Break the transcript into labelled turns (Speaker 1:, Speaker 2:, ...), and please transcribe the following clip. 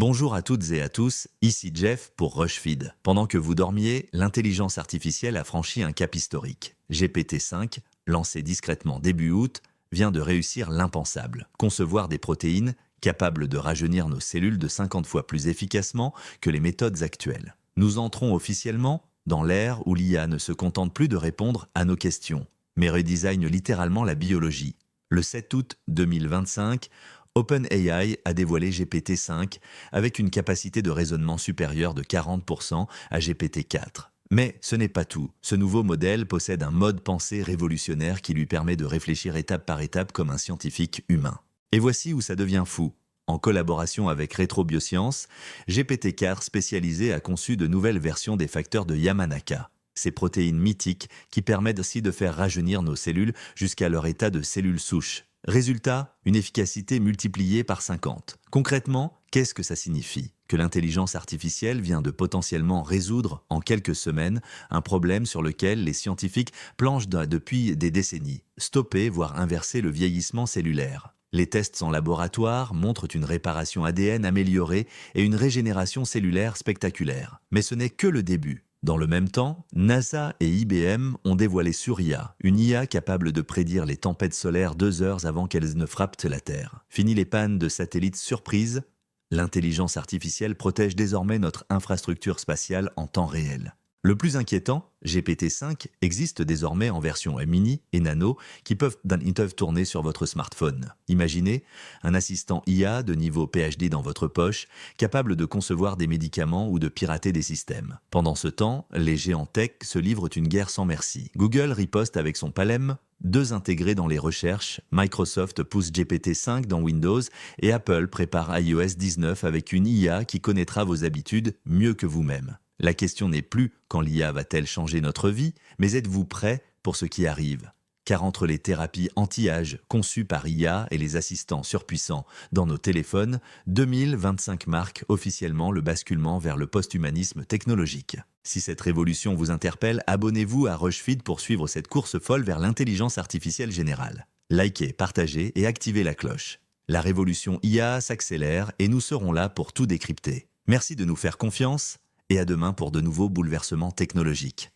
Speaker 1: Bonjour à toutes et à tous, ici Jeff pour RushFeed. Pendant que vous dormiez, l'intelligence artificielle a franchi un cap historique. GPT-5, lancé discrètement début août, vient de réussir l'impensable. Concevoir des protéines capables de rajeunir nos cellules de 50 fois plus efficacement que les méthodes actuelles. Nous entrons officiellement dans l'ère où l'IA ne se contente plus de répondre à nos questions, mais redesigne littéralement la biologie. Le 7 août 2025, OpenAI a dévoilé GPT-5 avec une capacité de raisonnement supérieure de 40% à GPT-4. Mais ce n'est pas tout. Ce nouveau modèle possède un mode pensée révolutionnaire qui lui permet de réfléchir étape par étape comme un scientifique humain. Et voici où ça devient fou. En collaboration avec Retrobioscience, GPT-4 spécialisé a conçu de nouvelles versions des facteurs de Yamanaka. Ces protéines mythiques qui permettent aussi de faire rajeunir nos cellules jusqu'à leur état de cellules souches. Résultat, une efficacité multipliée par 50. Concrètement, qu'est-ce que ça signifie? Que l'intelligence artificielle vient de potentiellement résoudre en quelques semaines un problème sur lequel les scientifiques planchent depuis des décennies. Stopper, voire inverser le vieillissement cellulaire. Les tests en laboratoire montrent une réparation ADN améliorée et une régénération cellulaire spectaculaire. Mais ce n'est que le début. Dans le même temps, NASA et IBM ont dévoilé Surya, une IA capable de prédire les tempêtes solaires 2 heures avant qu'elles ne frappent la Terre. Fini les pannes de satellites surprises, l'intelligence artificielle protège désormais notre infrastructure spatiale en temps réel. Le plus inquiétant, GPT-5 existe désormais en version mini et nano qui peuvent tourner sur votre smartphone. Imaginez un assistant IA de niveau PhD dans votre poche, capable de concevoir des médicaments ou de pirater des systèmes. Pendant ce temps, les géants tech se livrent une guerre sans merci. Google riposte avec son Palem, 2 intégrés dans les recherches, Microsoft pousse GPT-5 dans Windows et Apple prépare iOS 19 avec une IA qui connaîtra vos habitudes mieux que vous-même. La question n'est plus quand l'IA va-t-elle changer notre vie, mais êtes-vous prêt pour ce qui arrive? Car entre les thérapies anti-âge conçues par IA et les assistants surpuissants dans nos téléphones, 2025 marque officiellement le basculement vers le post-humanisme technologique. Si cette révolution vous interpelle, abonnez-vous à RushFeed pour suivre cette course folle vers l'intelligence artificielle générale. Likez, partagez et activez la cloche. La révolution IA s'accélère et nous serons là pour tout décrypter. Merci de nous faire confiance. Et à demain pour de nouveaux bouleversements technologiques.